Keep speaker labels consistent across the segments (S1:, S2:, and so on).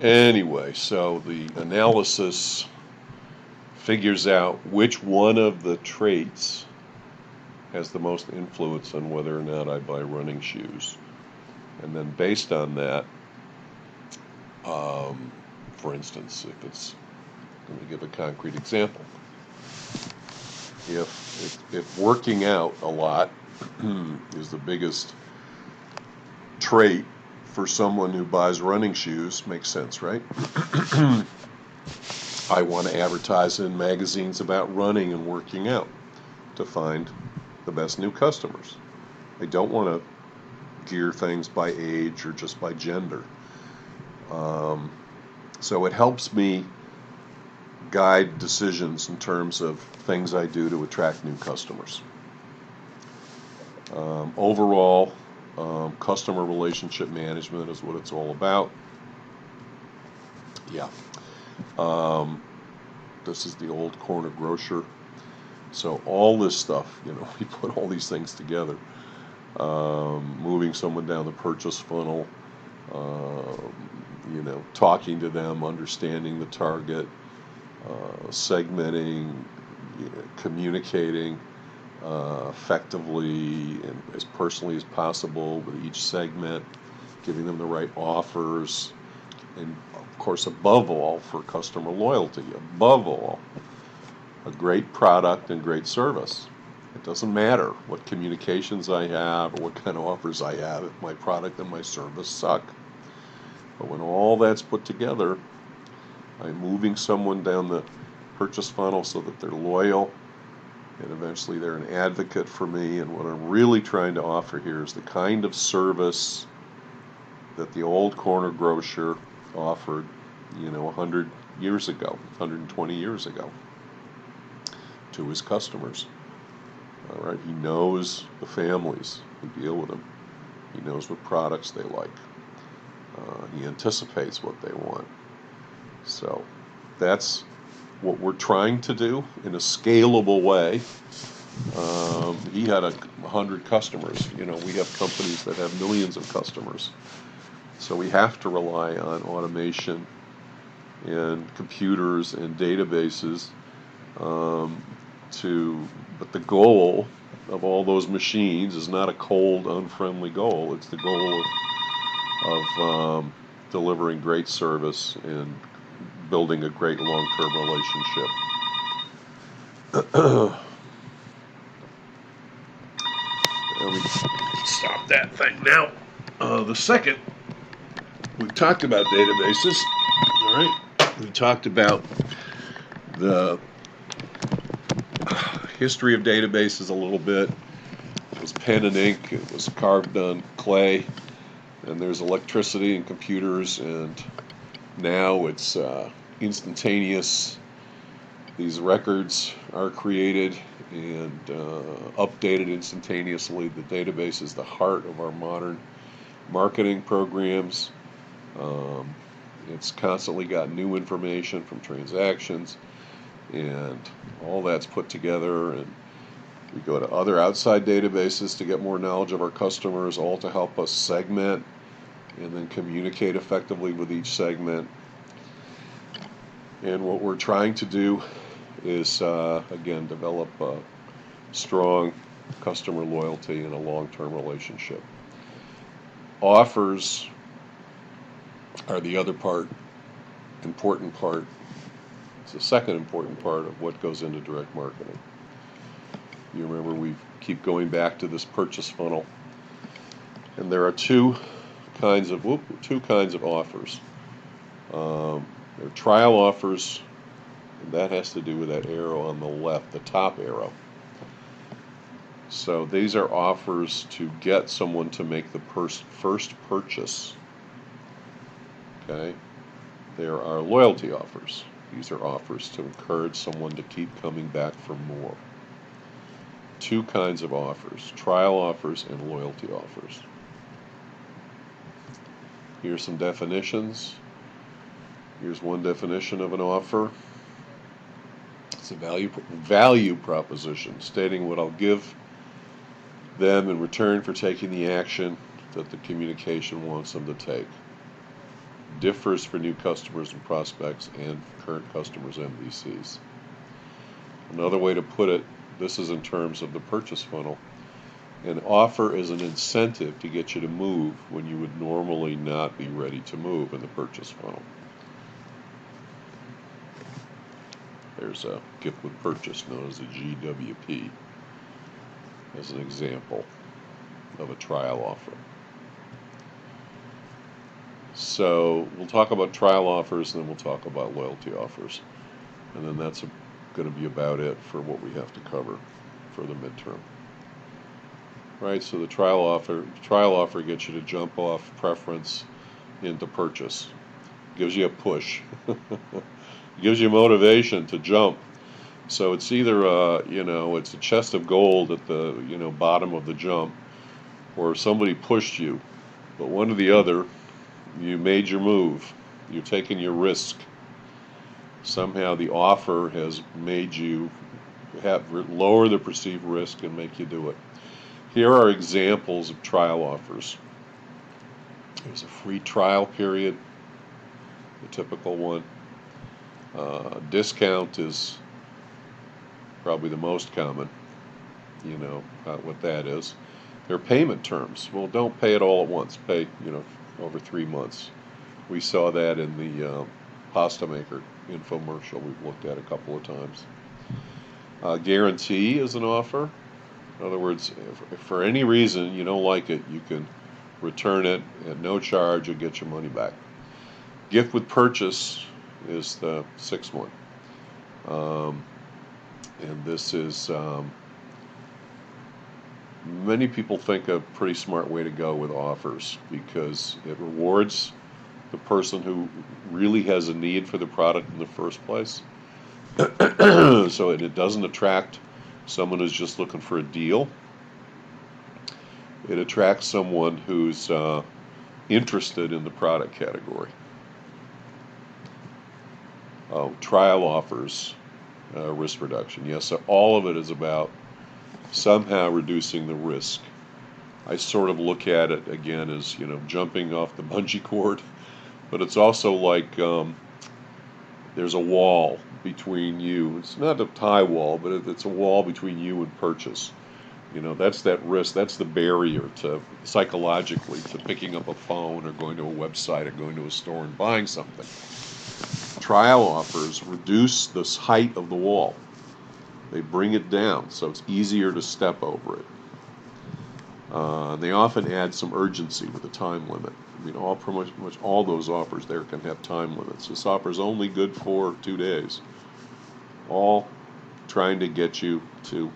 S1: Anyway, so the analysis figures out which one of the traits has the most influence on whether or not I buy running shoes. And then based on that, for instance, let me give a concrete example. If working out a lot is the biggest trait for someone who buys running shoes, makes sense, right? I want to advertise in magazines about running and working out to find the best new customers. I don't want to gear things by age or just by gender. So it helps me guide decisions in terms of things I do to attract new customers. Overall, customer relationship management is what it's all about. Yeah. This is the old corner grocer. So all this stuff, we put all these things together. Moving someone down the purchase funnel, talking to them, understanding the target, segmenting, communicating effectively and as personally as possible with each segment, giving them the right offers, and of course, above all, for customer loyalty, above all, a great product and great service. It doesn't matter what communications I have or what kind of offers I have if my product and my service suck. But when all that's put together, I'm moving someone down the purchase funnel so that they're loyal, and eventually they're an advocate for me. And what I'm really trying to offer here is the kind of service that the old corner grocer offered, 100 years ago, 120 years ago, to his customers. All right, he knows the families who deal with him. He knows what products they like. He anticipates what they want. So that's what we're trying to do in a scalable way. He had 100 customers. We have companies that have millions of customers. So we have to rely on automation and computers and databases but the goal of all those machines is not a cold, unfriendly goal. It's the goal of delivering great service and building a great long-term relationship. Let me stop that thing now. The second, we've talked about databases. All right, we talked about the history of databases a little bit. It was pen and ink. It was carved on clay. And there's electricity and computers, and now it's instantaneous. These records are created and updated instantaneously. The database is the heart of our modern marketing programs. It's constantly got new information from transactions, and all that's put together, and we go to other outside databases to get more knowledge of our customers, all to help us segment and then communicate effectively with each segment. And what we're trying to do is, again, develop a strong customer loyalty and a long-term relationship. Offers are the other important part. It's the second important part of what goes into direct marketing. You remember we keep going back to this purchase funnel, and there are two kinds of offers. There are trial offers, and that has to do with that arrow on the left, the top arrow. So these are offers to get someone to make the first purchase. Okay? There are loyalty offers. These are offers to encourage someone to keep coming back for more. Two kinds of offers, trial offers and loyalty offers. Here's some definitions. Here's one definition of an offer. It's a value proposition, stating what I'll give them in return for taking the action that the communication wants them to take. differs for new customers and prospects and current customers, MVCs. Another way to put it, this is in terms of the purchase funnel. An offer is an incentive to get you to move when you would normally not be ready to move in the purchase funnel. There's a gift with purchase known as a GWP as an example of a trial offer. So we'll talk about trial offers, and then we'll talk about loyalty offers. And then that's going to be about it for what we have to cover for the midterm. Right, so the trial offer gets you to jump off preference into purchase. Gives you a push. Gives you motivation to jump. So it's either it's a chest of gold at the bottom of the jump, or somebody pushed you, but one or the other, you made your move. You're taking your risk. Somehow the offer has made you lower the perceived risk and make you do it. Here are examples of trial offers. There's a free trial period, the typical one. Discount is probably the most common. You know what that is. There are payment terms. Well, don't pay it all at once. Pay, over 3 months. We saw that in the pasta maker infomercial we've looked at a couple of times. Guarantee is an offer. In other words, if for any reason you don't like it, you can return it at no charge or get your money back. Gift with purchase is the 6th one. And this is, many people think a pretty smart way to go with offers because it rewards the person who really has a need for the product in the first place. So it doesn't attract someone who's just looking for a deal. It attracts someone who's interested in the product category. Trial offers, risk reduction. Yes, so all of it is about somehow reducing the risk. I sort of look at it again as jumping off the bungee cord, but it's also like there's a wall between you. It's not a tie wall, but it's a wall between you and purchase. That's that risk. That's the barrier to psychologically to picking up a phone or going to a website or going to a store and buying something. Trial offers reduce the height of the wall. They bring it down so it's easier to step over it. They often add some urgency with a time limit. I mean, pretty much all those offers there can have time limits. This offer is only good for 2 days. All trying to get you to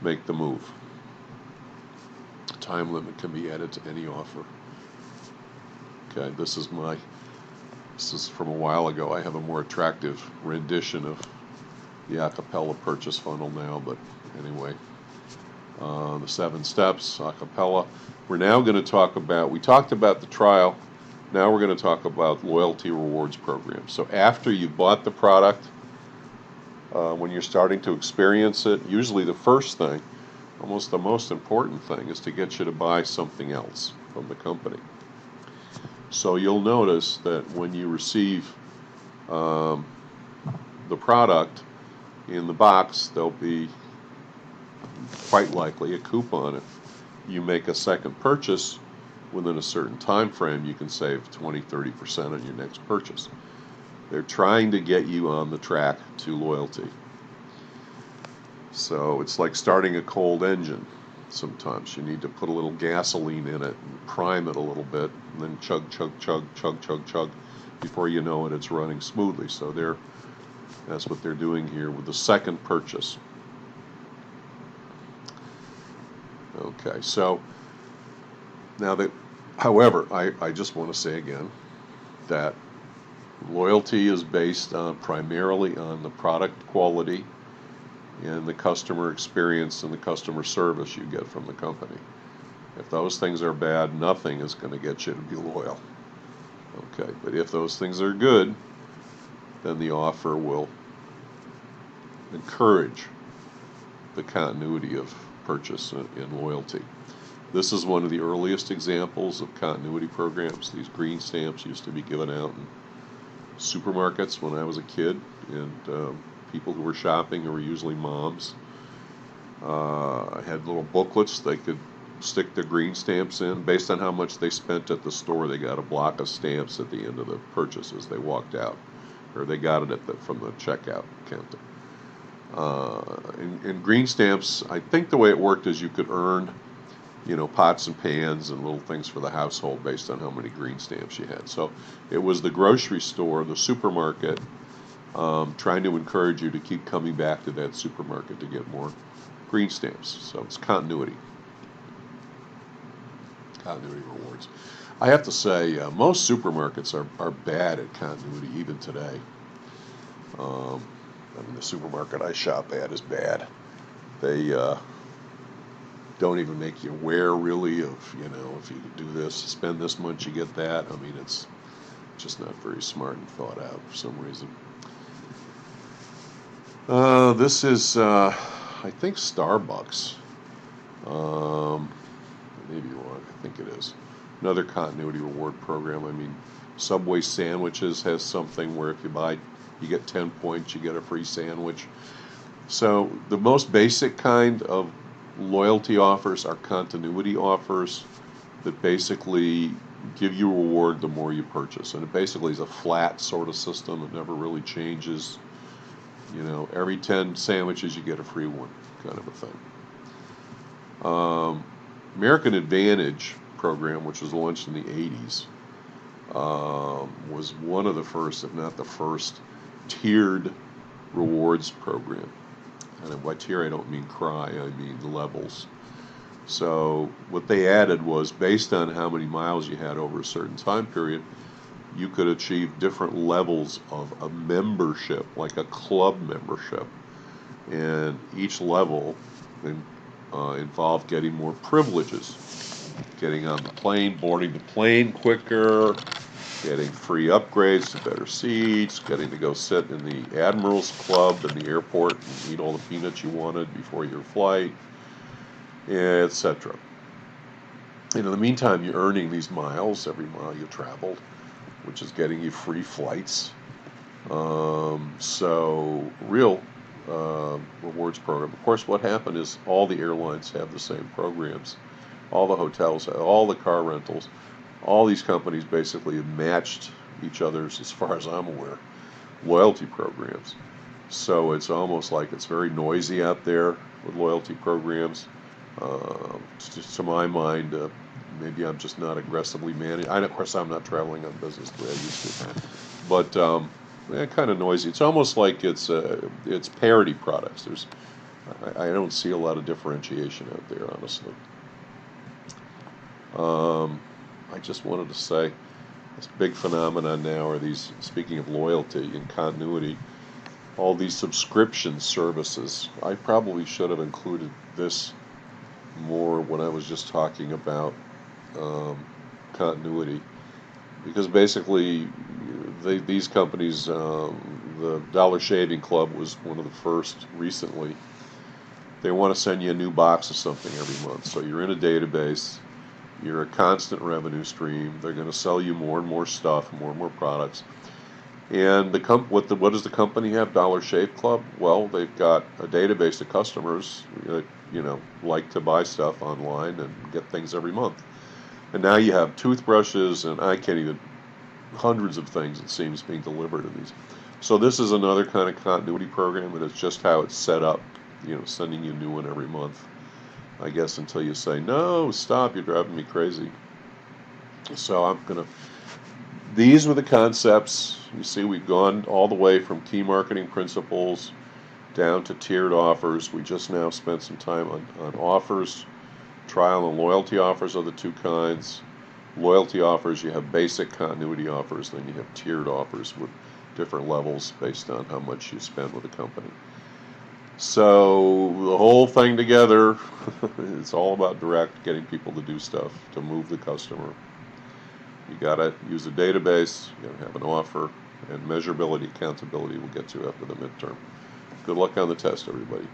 S1: make the move. Time limit can be added to any offer. Okay, this is from a while ago. I have a more attractive rendition of the acapella purchase funnel now, but anyway, the 7 steps, acapella. We're now going to we talked about the trial, now we're going to talk about loyalty rewards program. So after you've bought the product, when you're starting to experience it, usually the first thing, almost the most important thing, is to get you to buy something else from the company. So you'll notice that when you receive the product in the box, there'll be quite likely a coupon. If you make a second purchase within a certain time frame, you can save 20-30% on your next purchase. They're trying to get you on the track to loyalty. So it's like starting a cold engine. Sometimes you need to put a little gasoline in it and prime it a little bit, and then chug, chug, chug, chug, chug, chug. Before you know it, it's running smoothly. So that's what they're doing here with the second purchase. Okay, so now however, I just want to say again that loyalty is based primarily on the product quality and the customer experience and the customer service you get from the company. If those things are bad, nothing is going to get you to be loyal. Okay, but if those things are good, then the offer will encourage the continuity of purchase and loyalty. This is one of the earliest examples of continuity programs. These green stamps used to be given out in supermarkets when I was a kid, and people who were shopping, who were usually moms, had little booklets they could stick their green stamps in. Based on how much they spent at the store, they got a block of stamps at the end of the purchase as they walked out, or they got it from the checkout counter. In green stamps, I think the way it worked is you could earn, pots and pans and little things for the household based on how many green stamps you had. So it was the grocery store, the supermarket, trying to encourage you to keep coming back to that supermarket to get more green stamps. So it's continuity rewards. I have to say, most supermarkets are bad at continuity even today. The supermarket I shop at is bad. They don't even make you aware, really, of, if you do this, spend this much, you get that. It's just not very smart and thought out for some reason. This is, I think, Starbucks. Maybe wrong. I think it is. Another continuity reward program. Subway sandwiches has something where if you get 10 points, you get a free sandwich. So the most basic kind of loyalty offers are continuity offers that basically give you a reward the more you purchase. And it basically is a flat sort of system. It never really changes. Every 10 sandwiches you get a free one, kind of a thing. American Advantage program, which was launched in the 80s, was one of the first, if not the first, tiered rewards program. And by tier, I don't mean cry, I mean levels. So what they added was, based on how many miles you had over a certain time period, you could achieve different levels of a membership, like a club membership. And each level involved getting more privileges, getting on the plane, boarding the plane quicker, getting free upgrades to better seats, getting to go sit in the Admirals Club in the airport and eat all the peanuts you wanted before your flight, etc. In the meantime, you're earning these miles every mile you traveled, which is getting you free flights. So real rewards program. Of course, what happened is all the airlines have the same programs. All the hotels, all the car rentals, all these companies basically have matched each other's, as far as I'm aware, loyalty programs. So it's almost like it's very noisy out there with loyalty programs. To my mind, maybe I'm just not aggressively managed. Of course, I'm not traveling on business the way I used to. But kind of noisy. It's almost like it's parity products. I don't see a lot of differentiation out there, honestly. I just wanted to say, this big phenomenon now are these, speaking of loyalty and continuity, all these subscription services. I probably should have included this more when I was just talking about continuity, because basically these companies, the Dollar Shaving Club was one of the first recently. They want to send you a new box of something every month, so you're in a database. You're a constant revenue stream. They're going to sell you more and more stuff, more and more products. And what does the company have? Dollar Shave Club. Well, they've got a database of customers that like to buy stuff online and get things every month. And now you have toothbrushes and hundreds of things, it seems, being delivered in these. So this is another kind of continuity program, and it's just how it's set up. Sending you a new one every month, I guess, until you say, no, stop, you're driving me crazy. So these were the concepts. You see, we've gone all the way from key marketing principles down to tiered offers. We just now spent some time on offers. Trial and loyalty offers are the two kinds. Loyalty offers, you have basic continuity offers, then you have tiered offers with different levels based on how much you spend with a company. So the whole thing together, it's all about direct, getting people to do stuff, to move the customer. You got to use a database, you got to have an offer, and measurability, accountability we'll get to after the midterm. Good luck on the test, everybody.